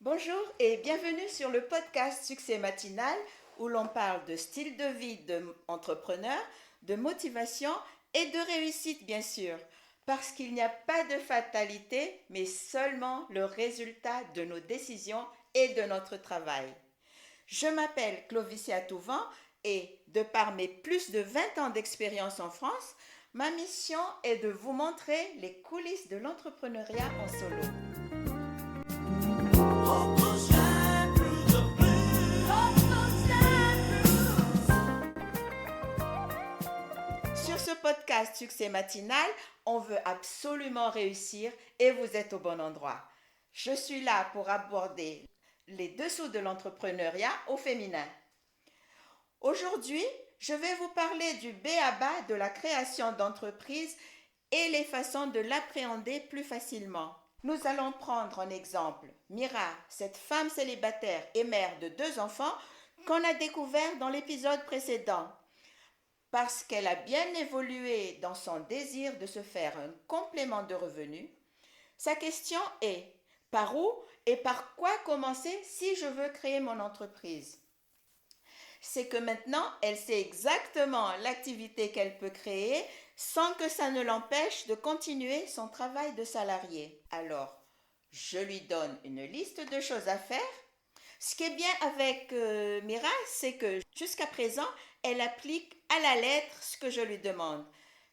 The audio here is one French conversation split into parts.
Bonjour et bienvenue sur le podcast Succès Matinal où l'on parle de style de vie d'entrepreneur, de motivation et de réussite bien sûr. Parce qu'il n'y a pas de fatalité, mais seulement le résultat de nos décisions et de notre travail. Je m'appelle Clovicia Touvent et de par mes plus de 20 ans d'expérience en France, ma mission est de vous montrer les coulisses de l'entrepreneuriat en solo. Sur ce podcast Succès Matinal, on veut absolument réussir et vous êtes au bon endroit. Je suis là pour aborder les dessous de l'entrepreneuriat au féminin. Aujourd'hui, je vais vous parler du b.a.-ba de la création d'entreprises et les façons de l'appréhender plus facilement. Nous allons prendre en exemple Mira, cette femme célibataire et mère de 2 enfants qu'on a découvert dans l'épisode précédent. Parce qu'elle a bien évolué dans son désir de se faire un complément de revenus, sa question est par où et par quoi commencer si je veux créer mon entreprise? C'est que maintenant, elle sait exactement l'activité qu'elle peut créer sans que ça ne l'empêche de continuer son travail de salarié. Alors, je lui donne une liste de choses à faire. Ce qui est bien avec Mira, c'est que jusqu'à présent, elle applique à la lettre ce que je lui demande.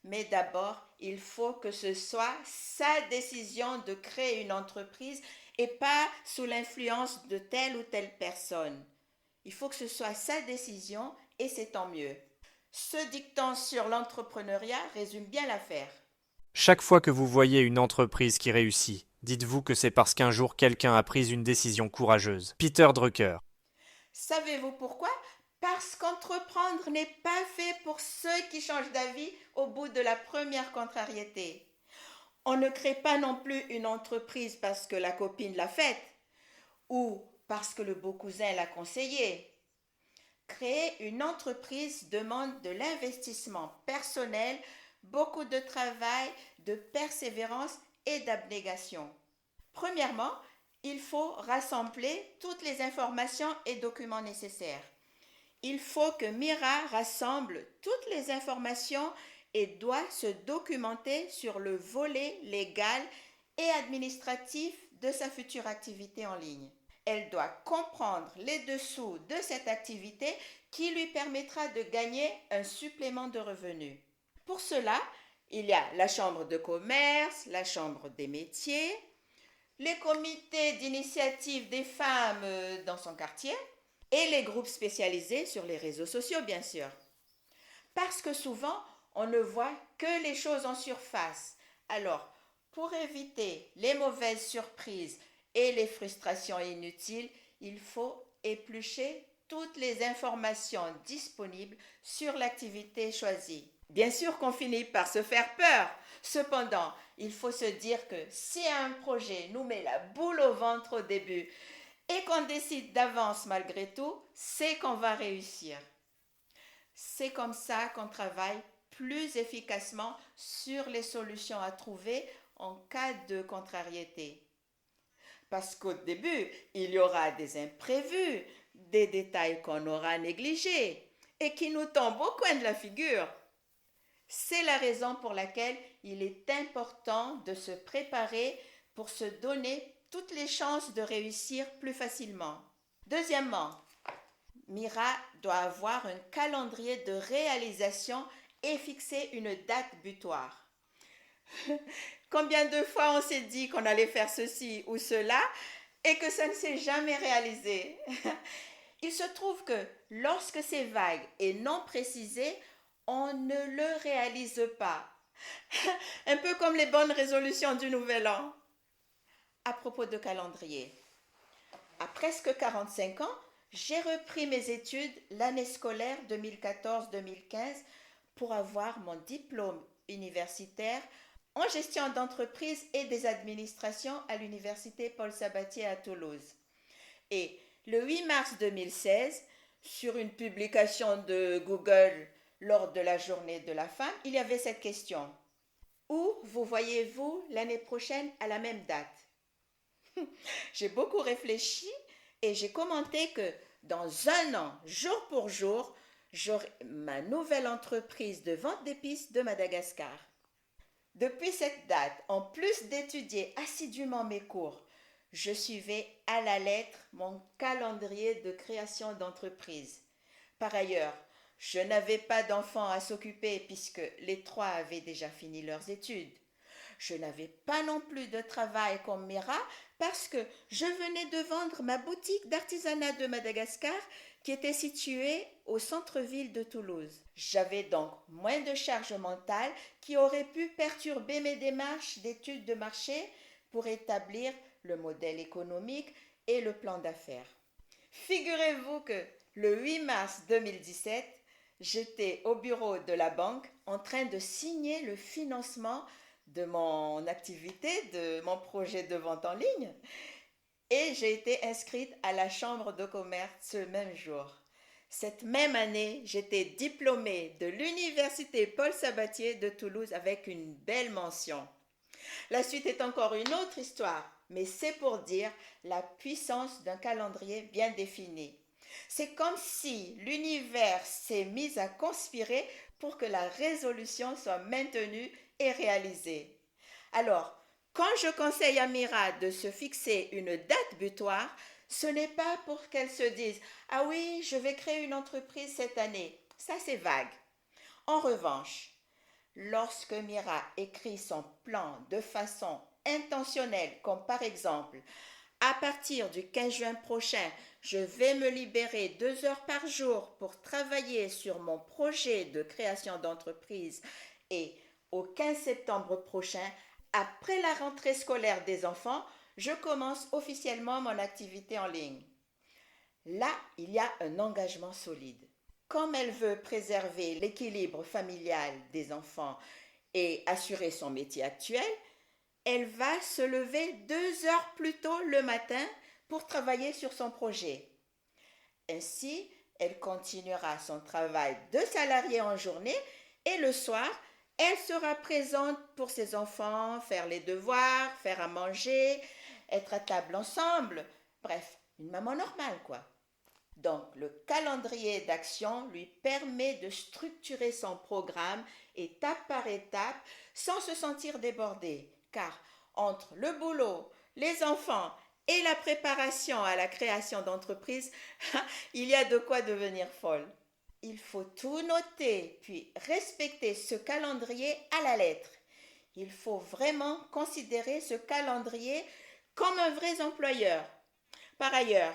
Mais d'abord, il faut que ce soit sa décision de créer une entreprise et pas sous l'influence de telle ou telle personne. Il faut que ce soit sa décision et c'est tant mieux. Ce dicton sur l'entrepreneuriat résume bien l'affaire. Chaque fois que vous voyez une entreprise qui réussit, dites-vous que c'est parce qu'un jour quelqu'un a pris une décision courageuse. Peter Drucker. Savez-vous pourquoi? Parce qu'entreprendre n'est pas fait pour ceux qui changent d'avis au bout de la première contrariété. On ne crée pas non plus une entreprise parce que la copine l'a faite ou parce que le beau cousin l'a conseillé. Créer une entreprise demande de l'investissement personnel, beaucoup de travail, de persévérance et d'abnégation. Premièrement, il faut rassembler toutes les informations et documents nécessaires. Il faut que Mira rassemble toutes les informations et doit se documenter sur le volet légal et administratif de sa future activité en ligne. Elle doit comprendre les dessous de cette activité qui lui permettra de gagner un supplément de revenus. Pour cela, il y a la chambre de commerce, la chambre des métiers, les comités d'initiative des femmes dans son quartier et les groupes spécialisés sur les réseaux sociaux, bien sûr. Parce que souvent, on ne voit que les choses en surface. Alors, pour éviter les mauvaises surprises et les frustrations inutiles, il faut éplucher toutes les informations disponibles sur l'activité choisie. Bien sûr qu'on finit par se faire peur. Cependant, il faut se dire que si un projet nous met la boule au ventre au début et qu'on décide d'avance malgré tout, c'est qu'on va réussir. C'est comme ça qu'on travaille plus efficacement sur les solutions à trouver en cas de contrariété. Parce qu'au début, il y aura des imprévus, des détails qu'on aura négligés et qui nous tombent au coin de la figure. C'est la raison pour laquelle il est important de se préparer pour se donner toutes les chances de réussir plus facilement. Deuxièmement, Mira doit avoir un calendrier de réalisation et fixer une date butoir. Combien de fois on s'est dit qu'on allait faire ceci ou cela et que ça ne s'est jamais réalisé? Il se trouve que lorsque c'est vague et non précisé, on ne le réalise pas. Un peu comme les bonnes résolutions du Nouvel An. À propos de calendrier, à presque 45 ans, j'ai repris mes études l'année scolaire 2014-2015 pour avoir mon diplôme universitaire en gestion d'entreprise et des administrations à l'université Paul Sabatier à Toulouse. Et le 8 mars 2016, sur une publication de Google lors de la journée de la femme, il y avait cette question. Où vous voyez-vous l'année prochaine à la même date? J'ai beaucoup réfléchi et j'ai commenté que dans un an, jour pour jour, j'aurai ma nouvelle entreprise de vente d'épices de Madagascar. Depuis cette date, en plus d'étudier assidûment mes cours, je suivais à la lettre mon calendrier de création d'entreprise. Par ailleurs, je n'avais pas d'enfants à s'occuper puisque les trois avaient déjà fini leurs études. Je n'avais pas non plus de travail comme Mira parce que je venais de vendre ma boutique d'artisanat de Madagascar qui était située au centre-ville de Toulouse. J'avais donc moins de charge mentale qui aurait pu perturber mes démarches d'études de marché pour établir le modèle économique et le plan d'affaires. Figurez-vous que le 8 mars 2017, j'étais au bureau de la banque en train de signer le financement de mon activité, de mon projet de vente en ligne. Et j'ai été inscrite à la chambre de commerce ce même jour. Cette même année, j'étais diplômée de l'université Paul Sabatier de Toulouse avec une belle mention. La suite est encore une autre histoire, mais c'est pour dire la puissance d'un calendrier bien défini. C'est comme si l'univers s'est mis à conspirer pour que la résolution soit maintenue et réalisée. Alors, quand je conseille à Mira de se fixer une date butoir, ce n'est pas pour qu'elle se dise « Ah oui, je vais créer une entreprise cette année ». Ça, c'est vague. En revanche, lorsque Mira écrit son plan de façon intentionnelle, comme par exemple « À partir du 15 juin prochain, je vais me libérer 2 heures par jour pour travailler sur mon projet de création d'entreprise et au 15 septembre prochain, après la rentrée scolaire des enfants, je commence officiellement mon activité en ligne. » Là, il y a un engagement solide. Comme elle veut préserver l'équilibre familial des enfants et assurer son métier actuel, elle va se lever 2 heures plus tôt le matin pour travailler sur son projet. Ainsi, elle continuera son travail de salarié en journée et le soir, elle sera présente pour ses enfants, faire les devoirs, faire à manger, être à table ensemble. Bref, une maman normale, quoi. Donc, le calendrier d'action lui permet de structurer son programme étape par étape sans se sentir débordée, car entre le boulot, les enfants et la préparation à la création d'entreprise, il y a de quoi devenir folle. Il faut tout noter, puis respecter ce calendrier à la lettre. Il faut vraiment considérer ce calendrier comme un vrai employeur. Par ailleurs,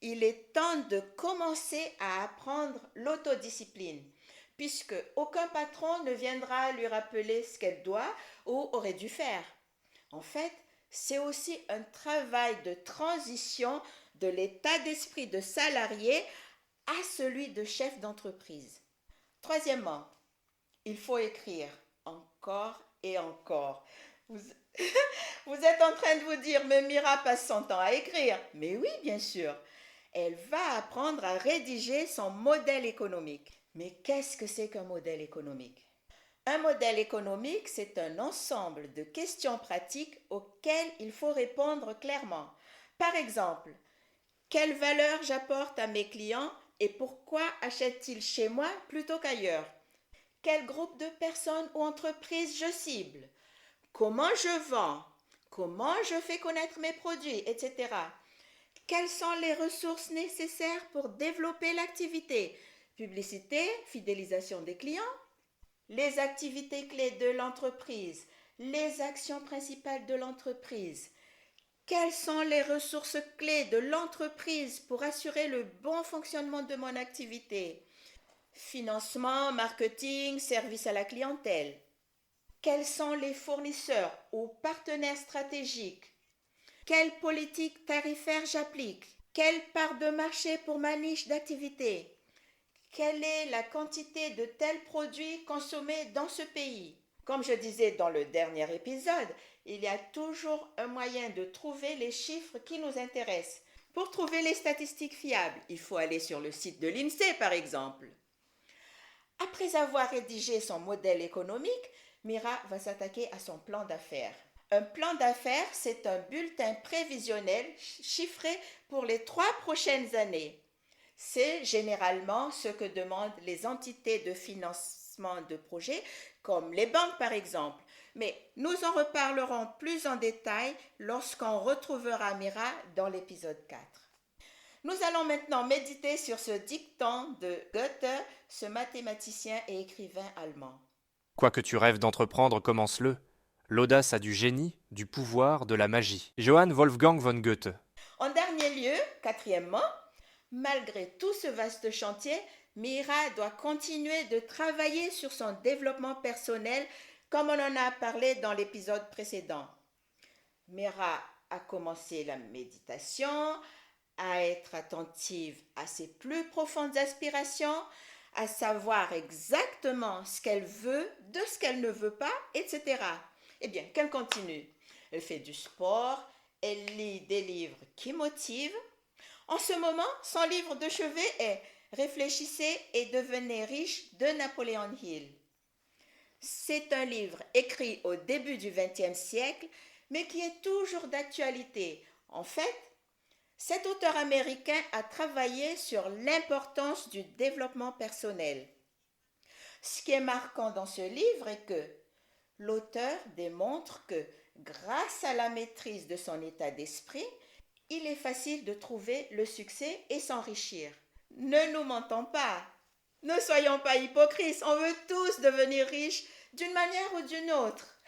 il est temps de commencer à apprendre l'autodiscipline, puisque aucun patron ne viendra lui rappeler ce qu'elle doit ou aurait dû faire. En fait, c'est aussi un travail de transition de l'état d'esprit de salarié à celui de chef d'entreprise. Troisièmement, il faut écrire encore et encore. Vous, vous êtes en train de vous dire, mais Mira passe son temps à écrire. Mais oui, bien sûr. Elle va apprendre à rédiger son modèle économique. Mais qu'est-ce que c'est qu'un modèle économique ? Un modèle économique, c'est un ensemble de questions pratiques auxquelles il faut répondre clairement. Par exemple, quelle valeur j'apporte à mes clients et pourquoi achètent-ils chez moi plutôt qu'ailleurs? Quel groupe de personnes ou entreprises je cible? Comment je vends? Comment je fais connaître mes produits, etc. Quelles sont les ressources nécessaires pour développer l'activité? Publicité, fidélisation des clients, les activités clés de l'entreprise, les actions principales de l'entreprise. Quelles sont les ressources clés de l'entreprise pour assurer le bon fonctionnement de mon activité? Financement, marketing, service à la clientèle. Quels sont les fournisseurs ou partenaires stratégiques? Quelle politique tarifaire j'applique? Quelle part de marché pour ma niche d'activité? Quelle est la quantité de tels produits consommés dans ce pays? Comme je disais dans le dernier épisode, il y a toujours un moyen de trouver les chiffres qui nous intéressent. Pour trouver les statistiques fiables, il faut aller sur le site de l'INSEE par exemple. Après avoir rédigé son modèle économique, Mira va s'attaquer à son plan d'affaires. Un plan d'affaires, c'est un bulletin prévisionnel chiffré pour les 3 prochaines années. C'est généralement ce que demandent les entités de financement de projets, comme les banques par exemple. Mais nous en reparlerons plus en détail lorsqu'on retrouvera Mira dans l'épisode 4. Nous allons maintenant méditer sur ce dicton de Goethe, ce mathématicien et écrivain allemand. Quoi que tu rêves d'entreprendre, commence-le. L'audace a du génie, du pouvoir, de la magie. Johann Wolfgang von Goethe. En dernier lieu, quatrièmement, malgré tout ce vaste chantier, Mira doit continuer de travailler sur son développement personnel comme on en a parlé dans l'épisode précédent. Mira a commencé la méditation, à être attentive à ses plus profondes aspirations, à savoir exactement ce qu'elle veut, de ce qu'elle ne veut pas, etc. Eh bien, qu'elle continue. Elle fait du sport, elle lit des livres qui motivent. En ce moment, son livre de chevet est Réfléchissez et devenez riche de Napoléon Hill. C'est un livre écrit au début du XXe siècle, mais qui est toujours d'actualité. En fait, cet auteur américain a travaillé sur l'importance du développement personnel. Ce qui est marquant dans ce livre est que l'auteur démontre que grâce à la maîtrise de son état d'esprit, il est facile de trouver le succès et s'enrichir. Ne nous mentons pas, ne soyons pas hypocrites, on veut tous devenir riches d'une manière ou d'une autre.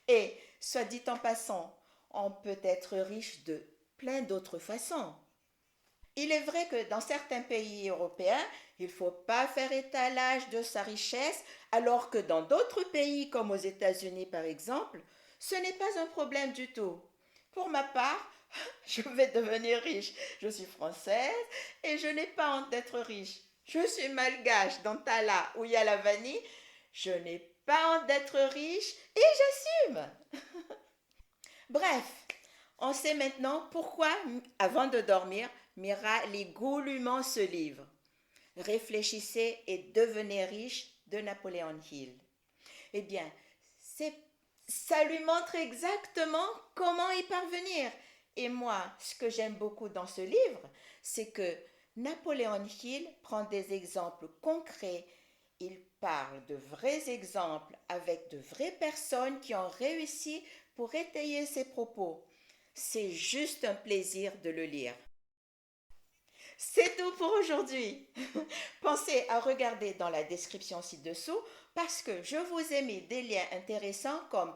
Et, soit dit en passant, on peut être riche de plein d'autres façons. Il est vrai que dans certains pays européens, il ne faut pas faire étalage de sa richesse, alors que dans d'autres pays, comme aux États-Unis par exemple, ce n'est pas un problème du tout. Pour ma part, je vais devenir riche. Je suis française et je n'ai pas honte d'être riche. Je suis malgache d'Antala où il y a la vanille. Je n'ai pas honte d'être riche et j'assume. Bref, on sait maintenant pourquoi, avant de dormir, Mira lit goulûment ce livre. Réfléchissez et devenez riche de Napoléon Hill. Eh bien, ça lui montre exactement comment y parvenir. Et moi, ce que j'aime beaucoup dans ce livre, c'est que Napoléon Hill prend des exemples concrets. Il parle de vrais exemples avec de vraies personnes qui ont réussi pour étayer ses propos. C'est juste un plaisir de le lire. C'est tout pour aujourd'hui. Pensez à regarder dans la description ci-dessous parce que je vous ai mis des liens intéressants comme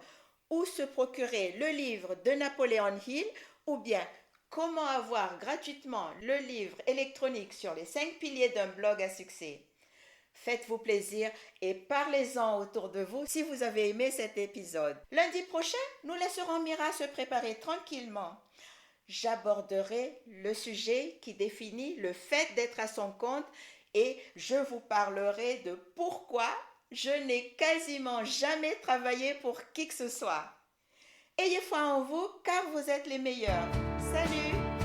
où se procurer le livre de Napoléon Hill ou bien comment avoir gratuitement le livre électronique sur les 5 piliers d'un blog à succès. Faites-vous plaisir et parlez-en autour de vous si vous avez aimé cet épisode. Lundi prochain, nous laisserons Mira se préparer tranquillement. J'aborderai le sujet qui définit le fait d'être à son compte et je vous parlerai de pourquoi je n'ai quasiment jamais travaillé pour qui que ce soit. Ayez foi en vous car vous êtes les meilleurs. Salut!